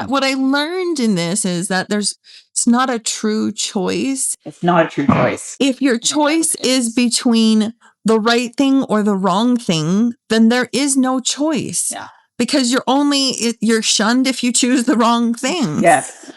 What I learned in this is that it's not a true choice. It's not a true choice. If your choice is between the right thing or the wrong thing, then there is no choice. Yeah. Because you're shunned if you choose the wrong thing. Yes.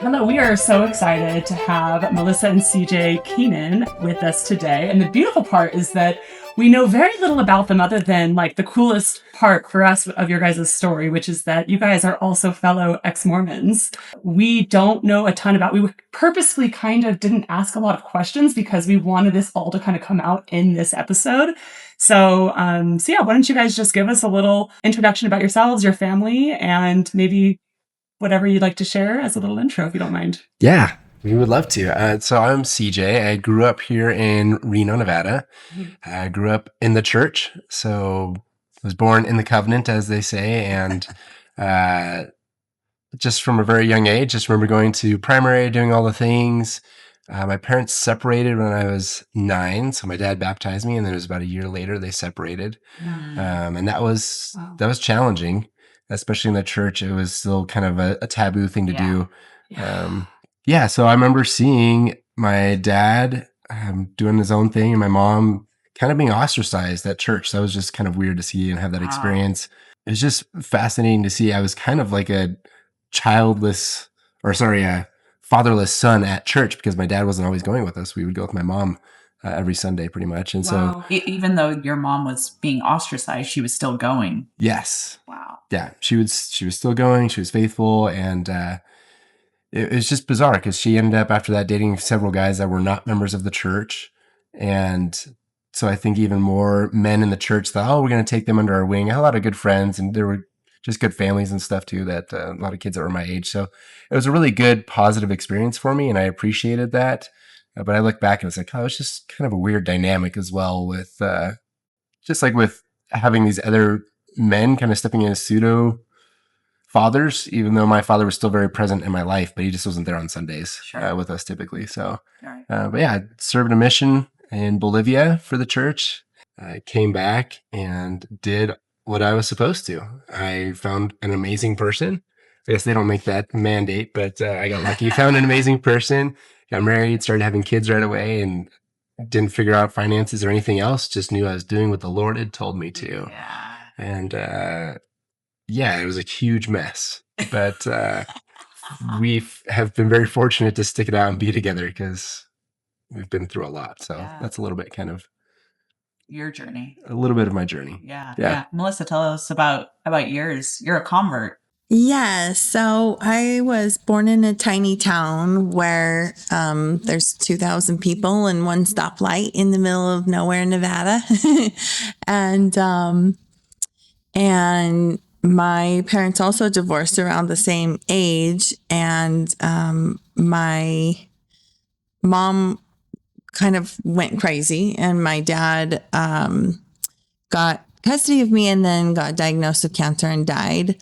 Hello, we are so excited to have Melissa and CJ Keenan with us today. And the beautiful part is that we know very little about them other than like the coolest part for us of your guys' story, which is that you guys are also fellow ex-Mormons. We don't know a ton about, we purposefully kind of didn't ask a lot of questions because we wanted this all to kind of come out in this episode. So yeah, why don't you guys just give us a little introduction about yourselves, your family, and maybe whatever you'd like to share as a little intro, if you don't mind. Yeah, we would love to. So I'm CJ. I grew up here in Reno, Nevada. I grew up in the church. So I was born in the covenant, as they say. And just from a very young age, just remember going to primary, doing all the things. My parents separated when I was 9. So my dad baptized me. And then it was about a year later, they separated. And that was challenging. Especially in the church, it was still kind of a taboo thing to do. So I remember seeing my dad doing his own thing and my mom kind of being ostracized at church. That was just kind of weird to see and have that experience. It was just fascinating to see. I was kind of like a fatherless son at church because my dad wasn't always going with us. We would go with my mom every Sunday pretty much. And so even though your mom was being ostracized, she was still going. Yes. Wow. Yeah. She was still going. She was faithful. And it was just bizarre because she ended up after that dating several guys that were not members of the church. And so I think even more men in the church thought, we're going to take them under our wing. I had a lot of good friends and there were just good families and stuff too, that a lot of kids that were my age. So it was a really good, positive experience for me. And I appreciated that. But I look back and it's like, it's just kind of a weird dynamic as well with just like with having these other men kind of stepping in as pseudo fathers, even though my father was still very present in my life, but he just wasn't there on Sundays with us typically. So, but yeah, I served a mission in Bolivia for the church. I came back and did what I was supposed to. I found an amazing person. I guess they don't make that mandate, but I got lucky. Found an amazing person. Got married, started having kids right away, and didn't figure out finances or anything else. Just knew I was doing what the Lord had told me to. Yeah. And it was a huge mess. But we have been very fortunate to stick it out and be together because we've been through a lot. So that's a little bit kind of your journey. A little bit of my journey. Yeah. Melissa, tell us about yours. You're a convert. Yeah, so I was born in a tiny town where there's 2,000 people and one stoplight in the middle of nowhere, Nevada. and my parents also divorced around the same age. And my mom kind of went crazy and my dad got custody of me and then got diagnosed with cancer and died.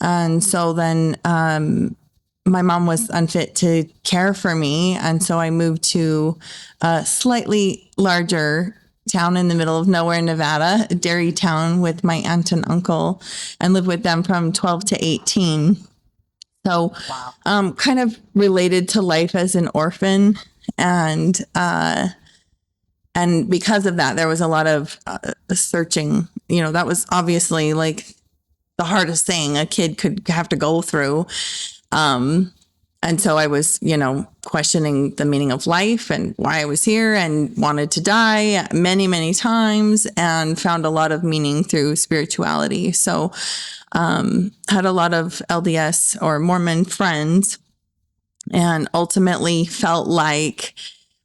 And so then my mom was unfit to care for me. And so I moved to a slightly larger town in the middle of nowhere, Nevada, a dairy town with my aunt and uncle, and lived with them from 12 to 18. So kind of related to life as an orphan. And because of that, there was a lot of searching. That was obviously like the hardest thing a kid could have to go through. And so I was, questioning the meaning of life and why I was here and wanted to die many, many times and found a lot of meaning through spirituality. So had a lot of LDS or Mormon friends and ultimately felt like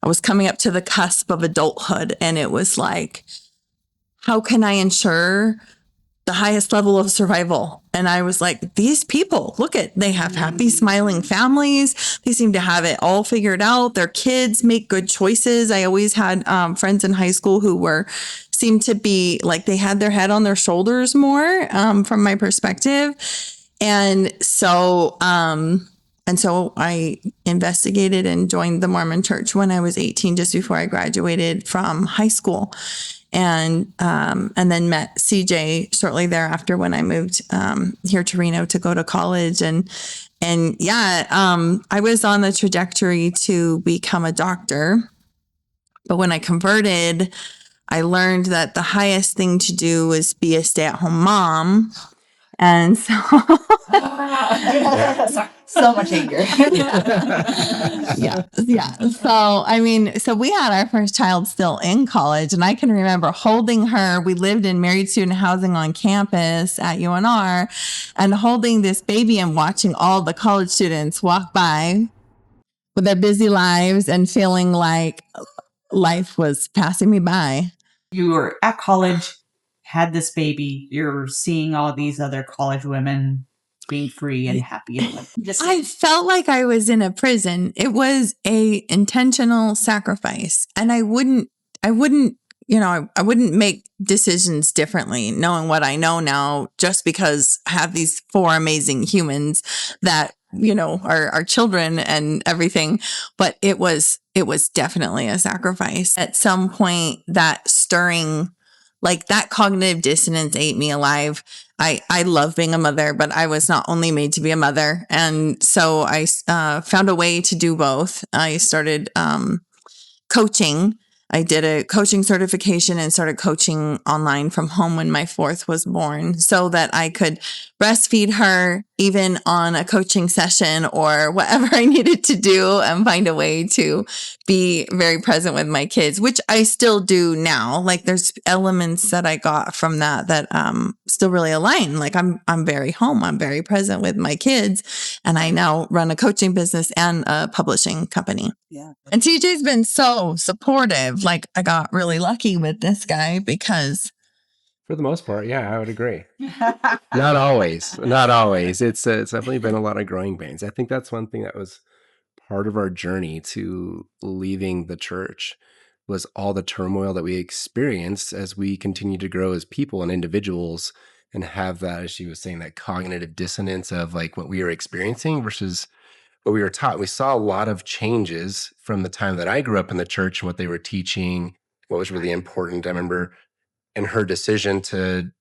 I was coming up to the cusp of adulthood. And it was like, how can I ensure the highest level of survival? And I was like, these people, they have happy, smiling families. They seem to have it all figured out. Their kids make good choices. I always had friends in high school who seemed to be like they had their head on their shoulders more from my perspective. And so so I investigated and joined the Mormon church when I was 18, just before I graduated from high school. And then met CJ shortly thereafter when I moved here to Reno to go to college. And yeah, I was on the trajectory to become a doctor. But when I converted, I learned that the highest thing to do was be a stay-at-home mom. And so So much anger. yeah. So we had our first child still in college, and I can remember holding her. We lived in married student housing on campus at UNR, and holding this baby and watching all the college students walk by with their busy lives and feeling like life was passing me by. You were at college, had this baby. You're seeing all these other college women being free and happy. And I felt like I was in a prison. It was a intentional sacrifice, and I wouldn't, I wouldn't make decisions differently, knowing what I know now, just because I have these 4 amazing humans that, are children and everything. But it was definitely a sacrifice. At some point, that stirring, like that cognitive dissonance ate me alive. I love being a mother, but I was not only made to be a mother. And so I found a way to do both. I started coaching. I did a coaching certification and started coaching online from home when my 4th was born, so that I could breastfeed her even on a coaching session or whatever I needed to do, and find a way to be very present with my kids, which I still do now. Like there's elements that I got from that still really align. Like I'm very home. I'm very present with my kids, and I now run a coaching business and a publishing company. Yeah. And TJ's been so supportive. Like I got really lucky with this guy because For the most part, yeah, I would agree. Not always. It's definitely been a lot of growing pains. I think that's one thing that was part of our journey to leaving the church, was all the turmoil that we experienced as we continue to grow as people and individuals, and have that, as she was saying, that cognitive dissonance of like what we were experiencing versus what we were taught. We saw a lot of changes from the time that I grew up in the church and what they were teaching, what was really important. I remember in her decision to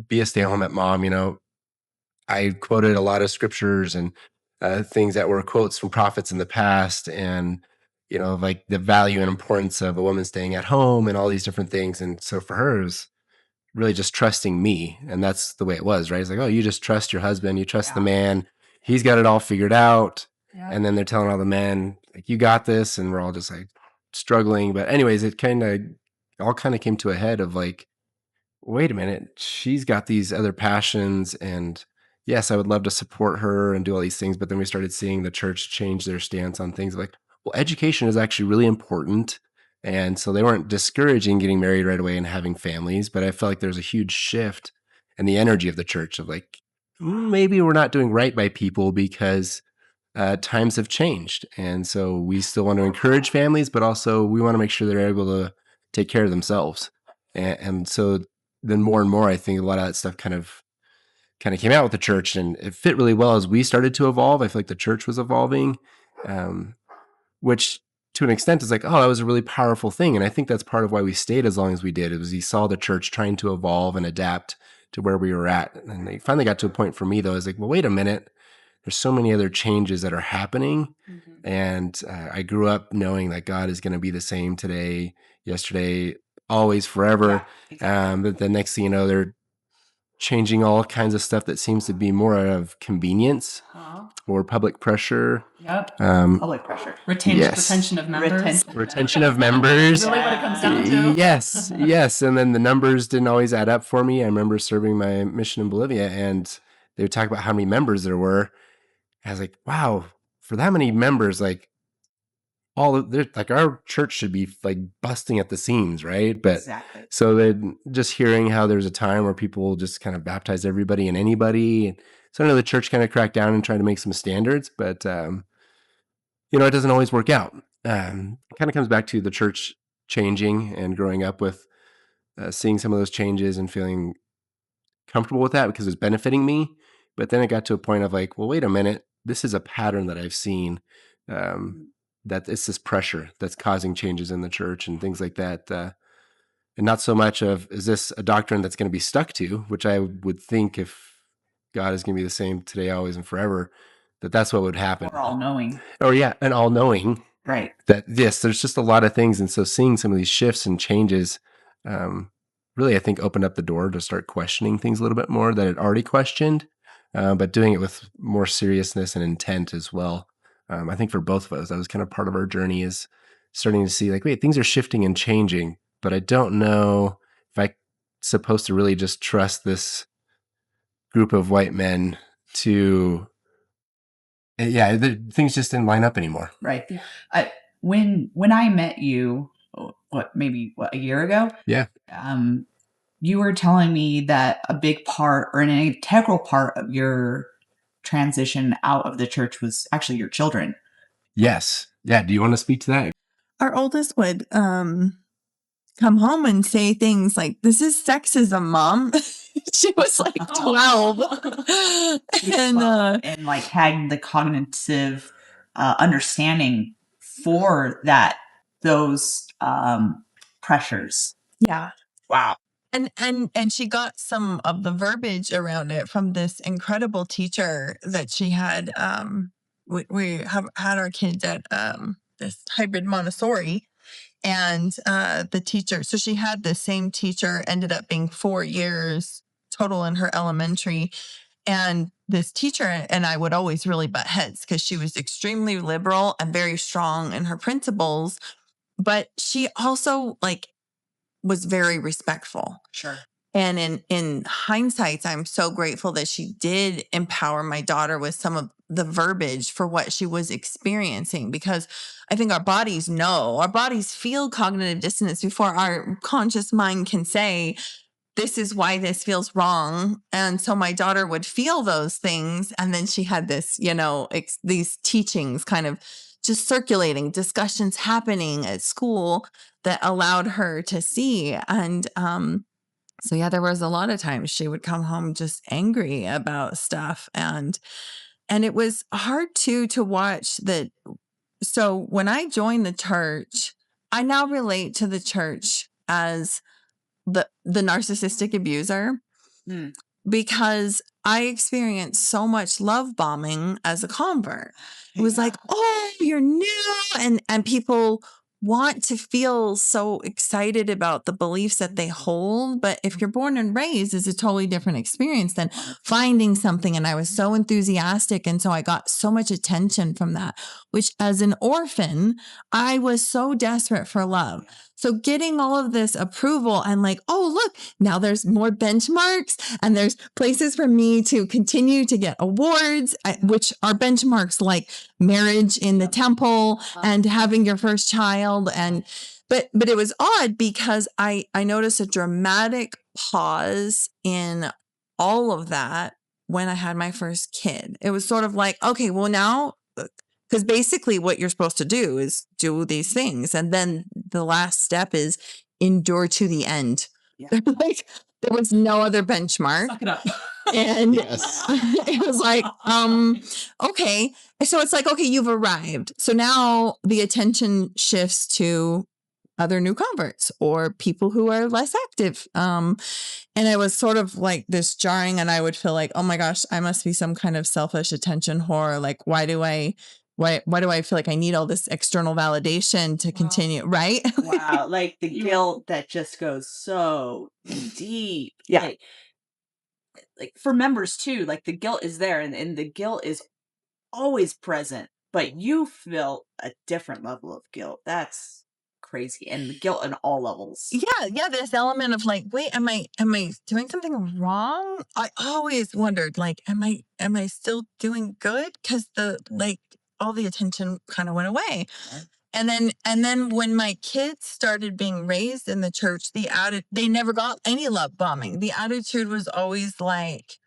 be a stay-at-home mom, I quoted a lot of scriptures and things that were quotes from prophets in the past, and like the value and importance of a woman staying at home and all these different things. And so for her, it was really just trusting me, and that's the way it was, right? It's like, oh, you just trust your husband, you trust the man, he's got it all figured out. Yeah. And then they're telling all the men, like, you got this, and we're all just like struggling. But anyways, it all kind of came to a head of like, wait a minute, she's got these other passions, and yes, I would love to support her and do all these things. But then we started seeing the church change their stance on things like, well, education is actually really important. And so they weren't discouraging getting married right away and having families, but I felt like there's a huge shift in the energy of the church of like, maybe we're not doing right by people because times have changed. And so we still want to encourage families, but also we want to make sure they're able to take care of themselves. And so then more and more, I think a lot of that stuff kind of came out with the church, and it fit really well as we started to evolve. I feel like the church was evolving, which to an extent is like, oh, that was a really powerful thing. And I think that's part of why we stayed as long as we did. It was we saw the church trying to evolve and adapt to where we were at. And they finally got to a point for me, though, I was like, well, wait a minute. There's so many other changes that are happening. Mm-hmm. And I grew up knowing that God is going to be the same today, yesterday, always, forever. Yeah, exactly. But the next thing you know, they're changing all kinds of stuff that seems to be more out of convenience or public pressure. Yep. Public pressure. Retention of members. Retention of members. Really what it comes down to. Yes. And then the numbers didn't always add up for me. I remember serving my mission in Bolivia, and they would talk about how many members there were. I was like, wow, for that many members, like our church should be like busting at the seams, right? But exactly. So then just hearing how there's a time where people just kind of baptize everybody and anybody. So I know the church kind of cracked down and tried to make some standards, but it doesn't always work out. It kind of comes back to the church changing and growing up with seeing some of those changes and feeling comfortable with that because it's benefiting me. But then it got to a point of like, well, wait a minute. this is a pattern that I've seen, that it's this pressure that's causing changes in the church and things like that. And not so much of, is this a doctrine that's going to be stuck to, which I would think if God is going to be the same today, always, and forever, that's what would happen. Or all knowing. Or yeah, an all knowing. Right. That yes, there's just a lot of things. And so seeing some of these shifts and changes, really, I think opened up the door to start questioning things a little bit more that I'd already questioned, but doing it with more seriousness and intent as well. I think for both of us, that was kind of part of our journey, is starting to see like, wait, things are shifting and changing, but I don't know if I'm supposed to really just trust this group of white men to, things just didn't line up anymore. Right. When I met you, a year ago? Yeah. You were telling me that a big part or an integral part of your transition out of the church was actually your children. Yes. Yeah. Do you want to speak to that? Our oldest would come home and say things like, "This is sexism, Mom." She was like 12. And like had the cognitive understanding for those pressures. Yeah. Wow. And she got some of the verbiage around it from this incredible teacher that she had. We have had our kids at this hybrid Montessori, and the teacher. So she had the same teacher. Ended up being 4 years total in her elementary, and this teacher and I would always really butt heads because she was extremely liberal and very strong in her principles, but she also was very respectful. Sure. And in hindsight, I'm so grateful that she did empower my daughter with some of the verbiage for what she was experiencing, because I think our bodies feel cognitive dissonance before our conscious mind can say, this is why this feels wrong. And so my daughter would feel those things. And then she had this, these teachings kind of just circulating, discussions happening at school that allowed her to see. And so, yeah, there was a lot of times she would come home just angry about stuff. And it was hard too to watch that. So when I joined the church, I now relate to the church as the narcissistic abuser, because I experienced so much love bombing as a convert. It was like, oh, you're new. And people want to feel so excited about the beliefs that they hold. But if you're born and raised, it's a totally different experience than finding something. And I was so enthusiastic. And so I got so much attention from that, which as an orphan, I was so desperate for love. So getting all of this approval and oh, look, now there's more benchmarks and there's places for me to continue to get awards, which are benchmarks like marriage in the temple and having your first child. But it was odd because I noticed a dramatic pause in all of that when I had my first kid. It was sort of like, okay, well now, because basically what you're supposed to do is do these things. And then the last step is endure to the end. Yeah. There was no other benchmark. Suck it up. And it was like, okay. So it's like, okay, you've arrived. So now the attention shifts to other new converts or people who are less active. And it was sort of like this jarring, and I would feel like, oh my gosh, I must be some kind of selfish attention whore. Like, why do I feel like I need all this external validation to continue? Right? Wow. Like the guilt that just goes so deep. Yeah. Like for members too, like the guilt is there and the guilt is always present, but you feel a different level of guilt. That's crazy. And the guilt on all levels. Yeah. This element of like, wait, am I doing something wrong? I always wondered, am I still doing good? Because all the attention kind of went away. Right. And then when my kids started being raised in the church, they never got any love bombing. The attitude was always like,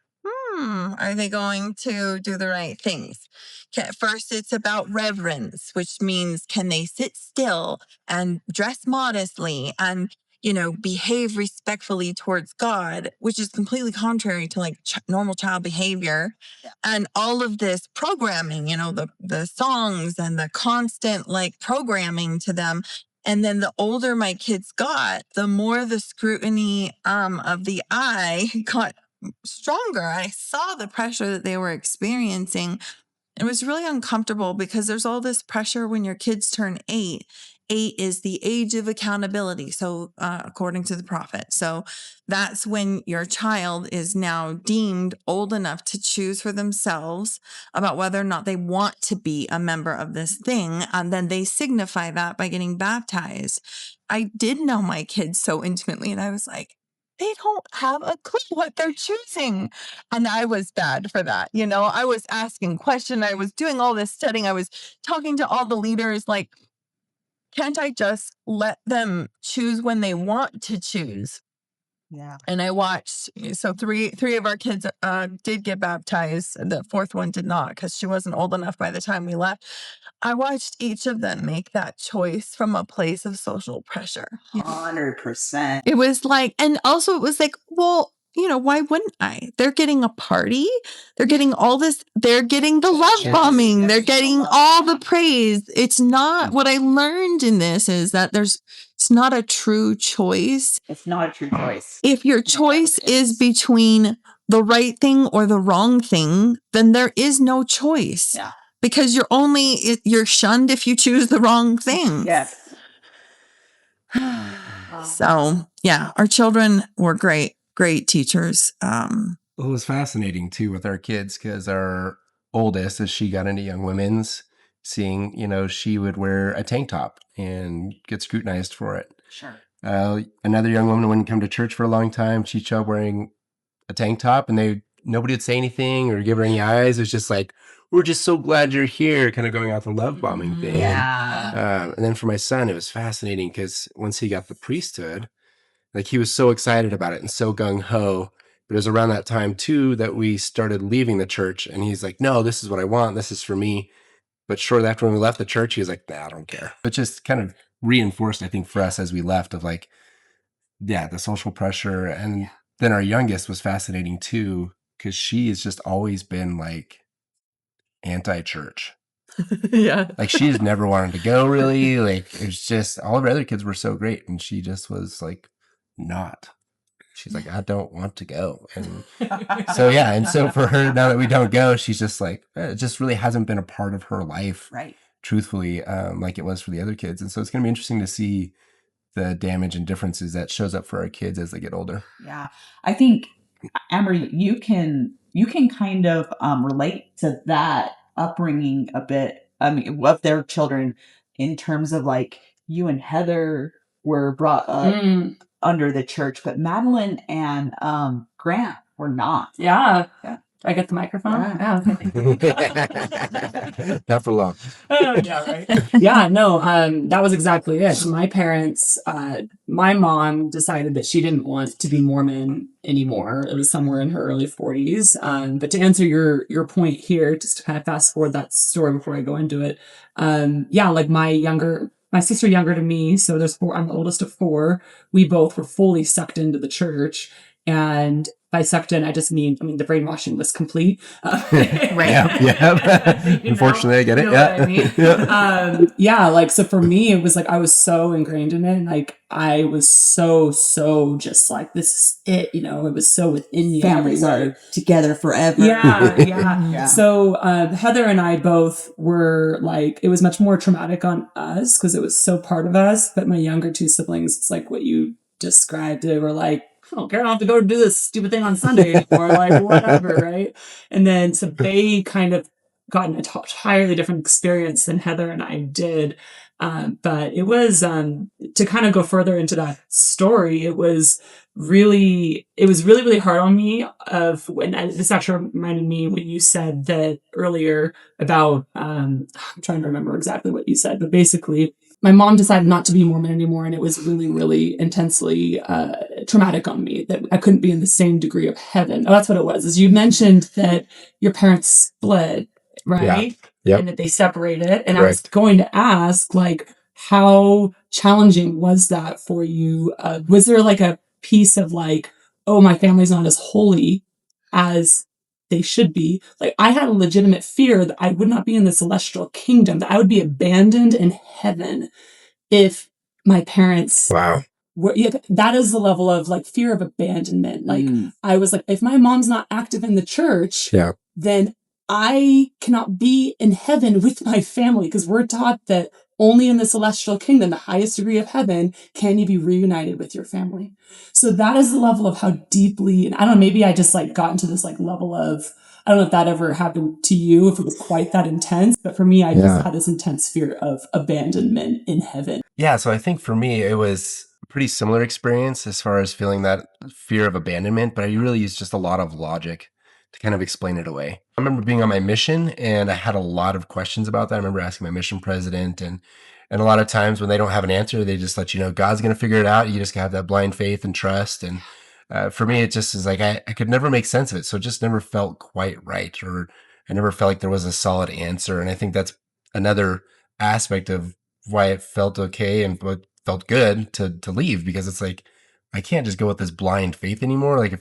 are they going to do the right things? Okay, first, it's about reverence, which means can they sit still and dress modestly and behave respectfully towards God, which is completely contrary to like normal child behavior. Yeah. And all of this programming, the songs and the constant like programming to them. And then the older my kids got, the more the scrutiny of the eye got stronger. I saw the pressure that they were experiencing. It was really uncomfortable because there's all this pressure when your kids turn 8. 8 is the age of accountability. So, according to the prophet. So that's when your child is now deemed old enough to choose for themselves about whether or not they want to be a member of this thing. And then they signify that by getting baptized. I did know my kids so intimately, and I was like, they don't have a clue what they're choosing. And I was bad for that. I was asking questions. I was doing all this studying. I was talking to all the leaders. Like, can't I just let them choose when they want to choose? Yeah. And I watched. So three of our kids did get baptized. The fourth one did not because she wasn't old enough by the time we left. I watched each of them make that choice from a place of social pressure. 100%. It was like, and also it was like, well, why wouldn't I? They're getting a party. They're getting all this. They're getting the love bombing. They're getting all the praise. It's not what I learned in this is that it's not a true choice. It's not a true choice. If your choice is between the right thing or the wrong thing, then there is no choice. Yeah. Because you're shunned if you choose the wrong thing. Yes. So, yeah, our children were great teachers. It was fascinating, too, with our kids because our oldest, as she got into young women's, seeing, she would wear a tank top and get scrutinized for it. Sure. Another young woman wouldn't come to church for a long time. She'd show up wearing a tank top and nobody would say anything or give her any eyes. It was just like, we're just so glad you're here, kind of going out the love bombing thing. Yeah. And then for my son, it was fascinating because once he got the priesthood, like he was so excited about it and so gung-ho. But it was around that time, too, that we started leaving the church. And he's like, no, this is what I want. This is for me. But shortly after when we left the church, he was like, nah, I don't care. But just kind of reinforced, I think, for us as we left of like, yeah, the social pressure. And then our youngest was fascinating, too, because she has just always been like anti-church. Yeah. Like she's never wanted to go really. Like it's just all of our other kids were so great. And she just was like, not. She's like, I don't want to go. And so, yeah. And so for her, now that we don't go, she's just like, it just really hasn't been a part of her life, right? Truthfully, like it was for the other kids. And so it's going to be interesting to see the damage and differences that shows up for our kids as they get older. Yeah. I think, Amber, you can kind of relate to that upbringing a bit. I mean, of their children in terms of like you and Heather were brought up under the church, but Madeline and Grant were not. Yeah. Yeah. Do I get the microphone? Yeah. Okay. Not for long. Yeah, right. Yeah, no, that was exactly it. My parents, my mom decided that she didn't want to be Mormon anymore. It was somewhere in her early 40s. But to answer your point here, just to kind of fast forward that story before I go into it. Yeah, like my sister younger to me, so there's 4, I'm the oldest of 4. We both were fully sucked into the church. And by sucked in, I mean, the brainwashing was complete. Right. Yeah. Unfortunately, I get it. Yeah. I mean? Yeah. Like, so for me, it was like, I was so ingrained in it. Like, I was so just like, this is it, it was so within me. Families are together forever. Yeah. So, Heather and I both were like, it was much more traumatic on us because it was so part of us. But my younger 2 siblings, it's like what you described. They were like, I don't care. I don't have to go do this stupid thing on Sunday anymore, like whatever, right? And then so they kind of got an entirely different experience than Heather and I did. But it was to kind of go further into that story. It was really hard on me. This actually reminded me when you said that earlier about I'm trying to remember exactly what you said, but basically. My mom decided not to be Mormon anymore, and it was really, really intensely traumatic on me that I couldn't be in the same degree of heaven. Oh, that's what it was. As you mentioned that your parents split, right? Yeah. Yep. And that they separated. And Correct. I was going to ask, like, how challenging was that for you? Was there like a piece of like, oh, my family's not as holy as they should be? Like, I had a legitimate fear that I would not be in the celestial kingdom, that I would be abandoned in heaven if my parents Wow. that is the level of like fear of abandonment. Like I was like, if my mom's not active in the church, then I cannot be in heaven with my family, because we're taught that only in the celestial kingdom, the highest degree of heaven, can you be reunited with your family. So that is the level of how deeply, and I don't know, maybe I just like got into this like level of, I don't know if that ever happened to you, if it was quite that intense, but for me, I just had this intense fear of abandonment in heaven. Yeah, so I think for me, it was a pretty similar experience as far as feeling that fear of abandonment, but I really used just a lot of logic to kind of explain it away. I remember being on my mission and I had a lot of questions about that. I remember asking my mission president, and a lot of times when they don't have an answer, they just let you know God's going to figure it out. You just have that blind faith and trust. And for me, it just is like I could never make sense of it. So it just never felt quite right, or I never felt like there was a solid answer. And I think that's another aspect of why it felt okay and what felt good to leave, because it's like I can't just go with this blind faith anymore. Like if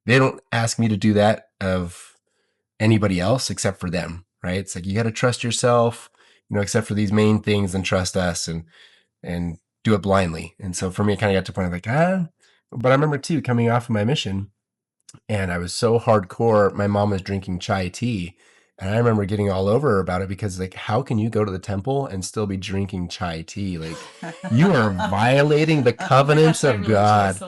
they don't ask me to do that of anybody else except for them, right? It's like you got to trust yourself, except for these main things, and trust us and do it blindly. And so for me, it kind of got to the point of like, but I remember too coming off of my mission, and I was so hardcore. My mom was drinking chai tea, and I remember getting all over her about it, because like, how can you go to the temple and still be drinking chai tea? Like, you are violating the covenants of God.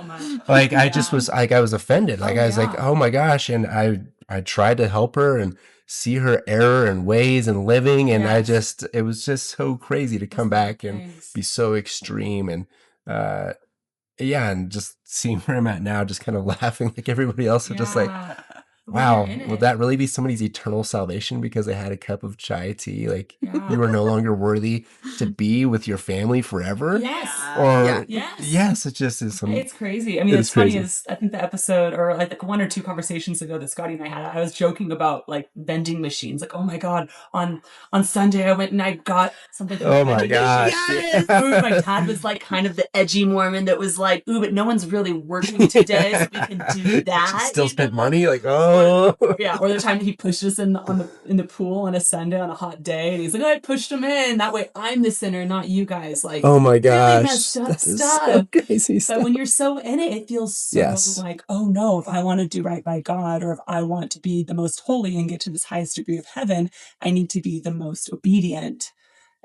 Like, I just was like, I was offended. Like, I was like, oh my gosh. And I tried to help her and see her error and ways and living. And it was just so crazy to come back and be so extreme. And, and just seeing where I'm at now, just kind of laughing like everybody else, are just like, wow, would that really be somebody's eternal salvation because they had a cup of chai tea? Like, you are no longer worthy to be with your family forever? Yes, it just is it's crazy. I mean, it's funny is I think the episode, or like 1 or 2 conversations ago that Scotty and I had, I was joking about like vending machines. Like, oh my God, on Sunday I went and I got something. Oh my gosh. Yes. My dad was like kind of the edgy Mormon that was like, ooh, but no one's really working today, so we can do that. Still spent money? Like, or the time he pushed us in the pool on a Sunday on a hot day, and he's like, I pushed him in. That way I'm the sinner, not you guys. Like, oh my gosh, really messed up stuff. So crazy stuff. But when you're so in it feels so like, oh no, if I want to do right by God, or if I want to be the most holy and get to this highest degree of heaven, I need to be the most obedient.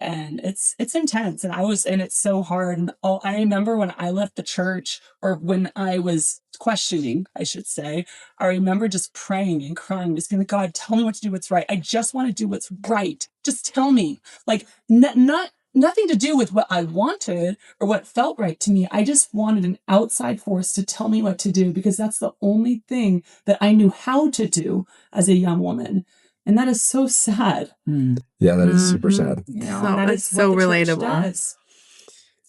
And it's intense, and it's so hard. And I remember when I left the church, or when I was questioning, I should say, I remember just praying and crying, just being like, God, tell me what to do, what's right. I just want to do what's right. Just tell me. Like, nothing to do with what I wanted or what felt right to me. I just wanted an outside force to tell me what to do, because that's the only thing that I knew how to do as a young woman. And that is so sad. Yeah, that is super sad. It's so relatable.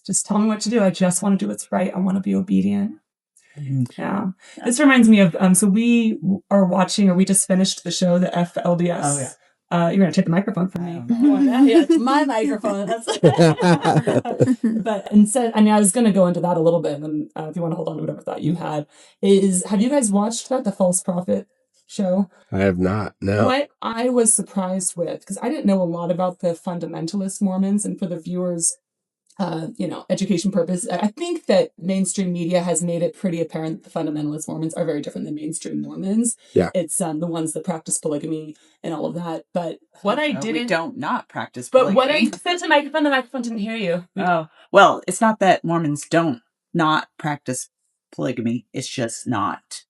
Just tell me what to do. I just want to do what's right. I want to be obedient. Yeah. This reminds me of, so we are watching, or we just finished the show, the FLDS. Oh, yeah. You're going to take the microphone from me. Yeah, it's my microphone. But instead, I was going to go into that a little bit, and then if you want to hold on to whatever thought you had, have you guys watched that, the False Prophet show? I have not, no. What I was surprised with, because I didn't know a lot about the fundamentalist Mormons, and for the viewers, education purpose, I think that mainstream media has made it pretty apparent that the fundamentalist Mormons are very different than mainstream Mormons. Yeah. It's the ones that practice polygamy and all of that. But what I didn't... We don't not practice polygamy. But what I said to the microphone didn't hear you. Oh, well, it's not that Mormons don't not practice polygamy. It's just not...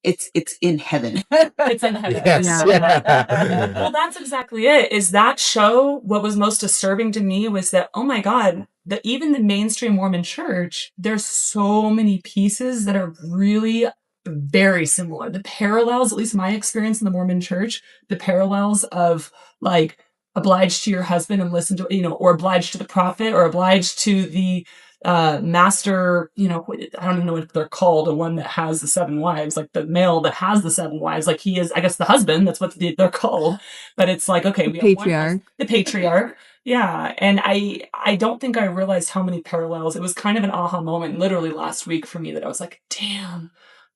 It's in heaven. It's in heaven. Yes. Yeah. Well, that's exactly it. Is that show, what was most disturbing to me was that, oh my God, that even the mainstream Mormon church, there's so many pieces that are really very similar. The parallels, at least my experience in the Mormon church, the parallels of like obliged to your husband and listen to, or obliged to the prophet, or obliged to the master, I don't even know what they're called, the one that has the 7 wives, like the male that has the 7 wives, like he is, I guess, the husband, that's what they're called. But it's like, okay, we have Patriarch. the patriarch. Yeah. And I don't think I realized how many parallels. It was kind of an aha moment literally last week for me that I was like, damn,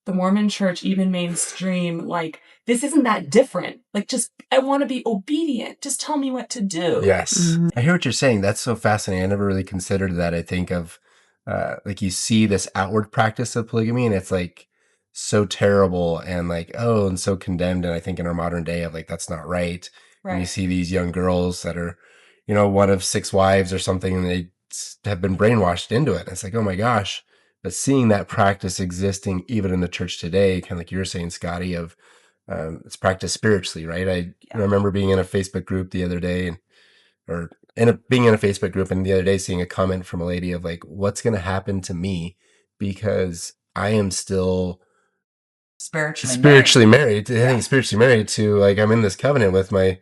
the Mormon church, even mainstream, like, this isn't that different. Like, just, I want to be obedient. Just tell me what to do. Yes. I hear what you're saying. That's so fascinating. I never really considered that. I think of, like, you see this outward practice of polygamy and it's like so terrible and like, oh, and so condemned. And I think in our modern day of like, that's not right. And you see these young girls that are, one of 6 wives or something, and they have been brainwashed into it. And it's like, oh my gosh. But seeing that practice existing even in the church today, kind of like you were saying, Scotty, of it's practiced spiritually, right? I remember being in a Facebook group the other day being in a Facebook group and the other day seeing a comment from a lady of like, what's going to happen to me because I am still spiritually married. I think spiritually married to, like, I'm in this covenant with my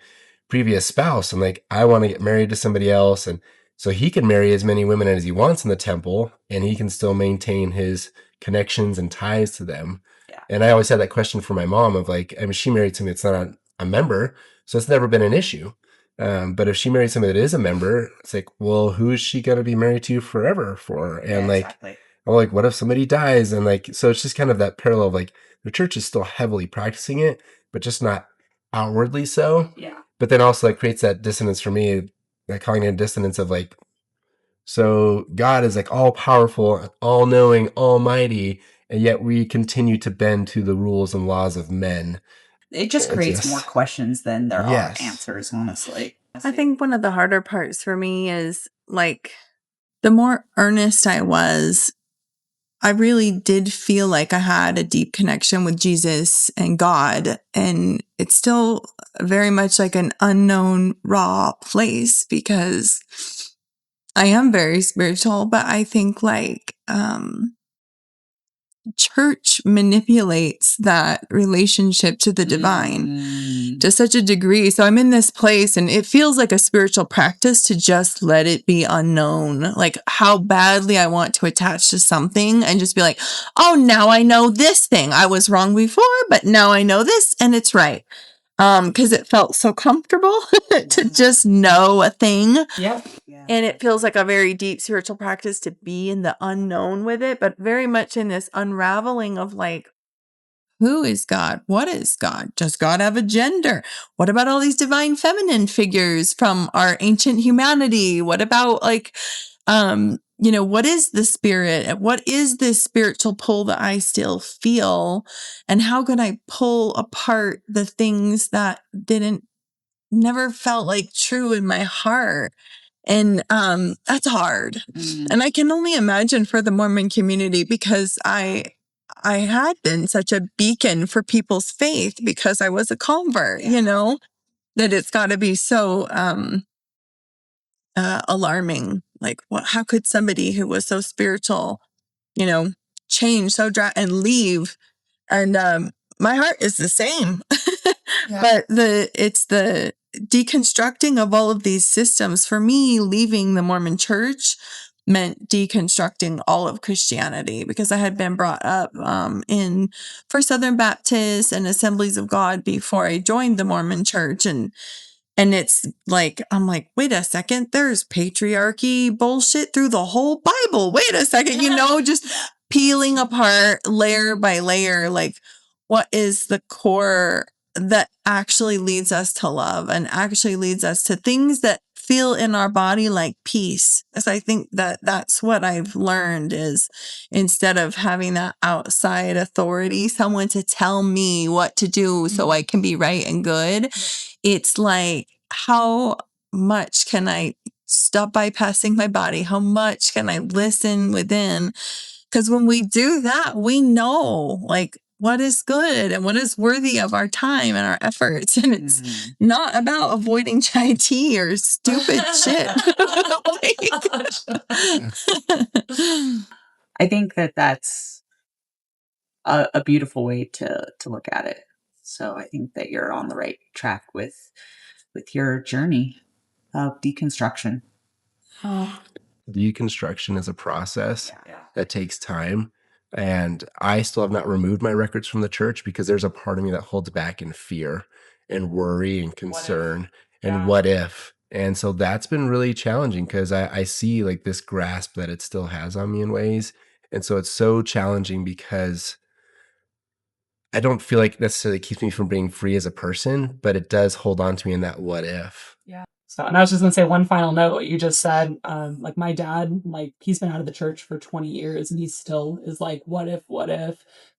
previous spouse and like, I want to get married to somebody else. And so he can marry as many women as he wants in the temple and he can still maintain his connections and ties to them. Yeah. And I always had that question for my mom of like, I mean, she married somebody that's not a member, so it's never been an issue. But if she married somebody that is a member, it's like, well, who is she going to be married to forever for? And Exactly. I'm like, what if somebody dies? And like, so it's just kind of that parallel of like, the church is still heavily practicing it, but just not outwardly so. Yeah. But then also like creates that dissonance for me, that cognitive dissonance of like, so God is like all powerful, all knowing, almighty, and yet we continue to bend to the rules and laws of men. It just creates more questions than there Yes. are answers, honestly. I think one of the harder parts for me is like the more earnest I was, I really did feel like I had a deep connection with Jesus and God. And it's still very much like an unknown, raw place because I am very spiritual, but I think like, church manipulates that relationship to the divine to such a degree. So I'm in this place and it feels like a spiritual practice to just let it be unknown. Like how badly I want to attach to something and just be like, oh, now I know this thing. I was wrong before, but now I know this and it's right. Because it felt so comfortable to just know a thing. Yep. Yeah. And it feels like a very deep spiritual practice to be in the unknown with it, but very much in this unraveling of like, who is God? What is God? Does God have a gender? What about all these divine feminine figures from our ancient humanity? What about like, what is the spirit? What is this spiritual pull that I still feel? And how can I pull apart the things that never felt like true in my heart? And that's hard. And I can only imagine for the Mormon community because I had been such a beacon for people's faith because I was a convert, that it's got to be so alarming. Like, how could somebody who was so spiritual, change so and leave? And my heart is the same. But it's the deconstructing of all of these systems. For me, leaving the Mormon church meant deconstructing all of Christianity because I had been brought up for Southern Baptists and Assemblies of God before I joined the Mormon church. And it's like, I'm like, wait a second, there's patriarchy bullshit through the whole Bible. Wait a second, just peeling apart layer by layer, like what is the core that actually leads us to love and actually leads us to things that feel in our body like peace. As I think that's what I've learned is instead of having that outside authority, someone to tell me what to do so I can be right and good, it's like, how much can I stop bypassing my body? How much can I listen within? Because when we do that, we know like what is good and what is worthy of our time and our efforts. And it's not about avoiding chai tea or stupid shit. I think that's a beautiful way to look at it. So I think that you're on the right track with your journey of deconstruction. Oh, deconstruction is a process Yeah. that takes time. And I still have not removed my records from the church because there's a part of me that holds back in fear and worry and concern and what if. And so that's been really challenging because I see like this grasp that it still has on me in ways. And so it's so challenging because I don't feel like necessarily keeps me from being free as a person, but it does hold on to me in that what if. Yeah. So, and I was just going to say one final note, what you just said, like my dad, like he's been out of the church for 20 years and he still is like, what if,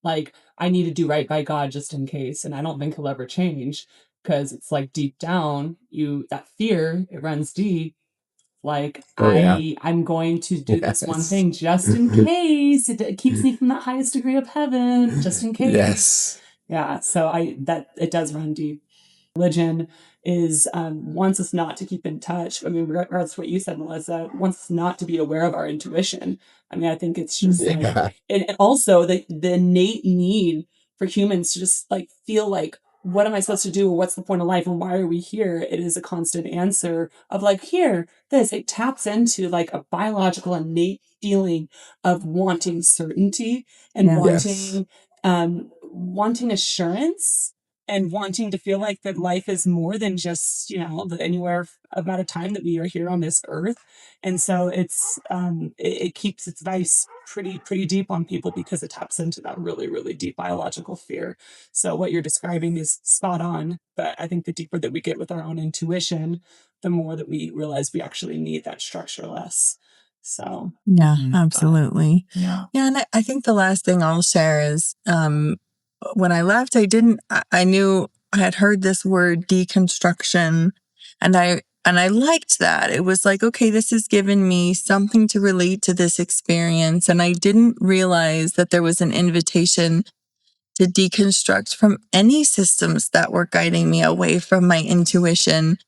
like I need to do right by God just in case. And I don't think he'll ever change because it's like deep down, that fear, it runs deep. Like I'm going to do this one thing just in case it keeps me from that highest degree of heaven, just in case. Yes. Yeah. So that it does run deep. Religion is wants us not to keep in touch. I mean, regardless of what you said, Melissa, wants us not to be aware of our intuition. I mean, I think it's just like, and also the innate need for humans to just like feel like, what am I supposed to do? What's the point of life? And why are we here? It is a constant answer of like, it taps into like a biological innate feeling of wanting certainty and wanting assurance and wanting to feel like that life is more than just, the anywhere amount of time that we are here on this earth. And so it's, it keeps its vice pretty deep on people because it taps into that really, really deep biological fear. So what you're describing is spot on. But I think the deeper that we get with our own intuition, the more that we realize we actually need that structure less. So. Yeah, absolutely. Yeah. Yeah. And I think the last thing I'll share is, when I left, I knew I had heard this word deconstruction and I liked that. It was like, okay, this has given me something to relate to this experience. And I didn't realize that there was an invitation to deconstruct from any systems that were guiding me away from my intuition.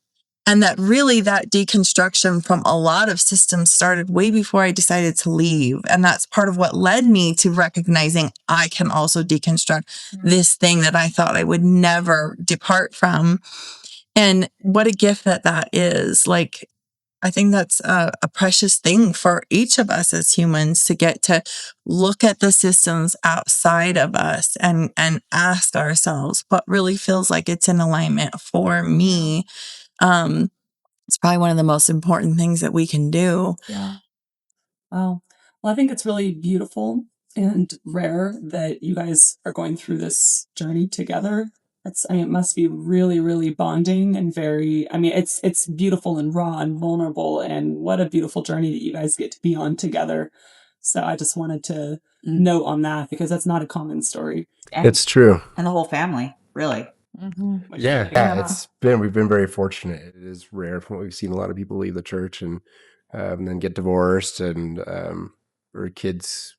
And that really that deconstruction from a lot of systems started way before I decided to leave. And that's part of what led me to recognizing I can also deconstruct this thing that I thought I would never depart from. And what a gift that is. Like, I think that's a precious thing for each of us as humans to get to look at the systems outside of us and ask ourselves what really feels like it's in alignment for me. It's probably one of the most important things that we can do. Yeah. Well, I think it's really beautiful and rare that you guys are going through this journey together. It must be really, really bonding and it's beautiful and raw and vulnerable, and what a beautiful journey that you guys get to be on together. So I just wanted to note on that because that's not a common story. It's true. And the whole family, really. Mm-hmm. We've been very fortunate. It is rare from what we've seen. A lot of people leave the church and then get divorced and or kids,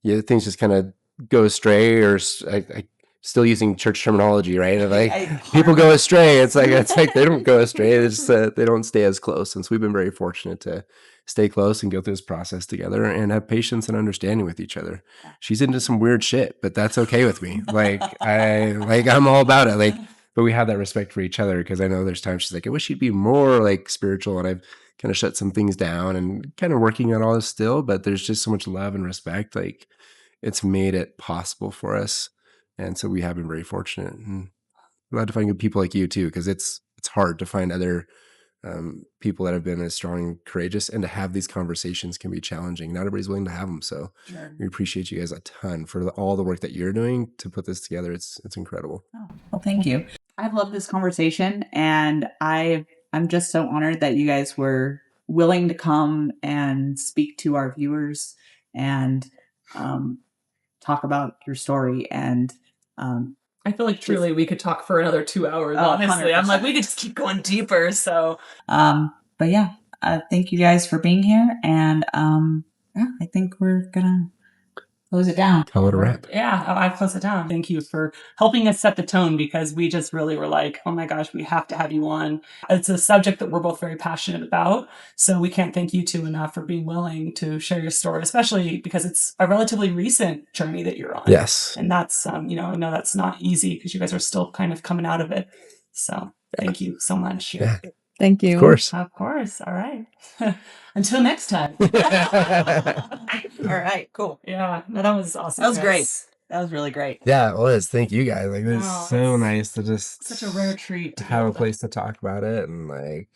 things just kind of go astray, or I still using church terminology, right? Like people go astray. It's like they don't go astray. It's just they don't stay as close. And so we've been very fortunate to stay close and go through this process together and have patience and understanding with each other. She's into some weird shit, but that's okay with me. I'm all about it. But we have that respect for each other because I know there's times she's like, I wish you'd be more like spiritual, and I've kind of shut some things down and kind of working on all this still, but there's just so much love and respect. Like it's made it possible for us. And so we have been very fortunate and glad to find good people like you too, because it's hard to find other people that have been as strong and courageous, and to have these conversations can be challenging. Not everybody's willing to have them. So we appreciate you guys a ton for all the work that you're doing to put this together. It's incredible. Oh, well, thank you. I've loved this conversation, and I'm just so honored that you guys were willing to come and speak to our viewers and talk about your story. And I feel like truly we could talk for another 2 hours. Honestly, 100%. I'm like, we could just keep going deeper. So, but yeah, thank you guys for being here. And I think we're gonna close it down. Call it a wrap. Yeah, I close it down. Thank you for helping us set the tone, because we just really were like, oh my gosh, we have to have you on. It's a subject that we're both very passionate about. So we can't thank you two enough for being willing to share your story, especially because it's a relatively recent journey that you're on. Yes. And that's, I know that's not easy because you guys are still kind of coming out of it. So thank you so much. Yeah. Thank you. Of course. Of course. All right. Until next time. All right, cool. Yeah. No, that was awesome. That was guys. great. That was really great. Yeah, it was. Thank you guys. Like, it was Oh, so it's nice to just Such a rare treat to have a be able to- place to talk about it and like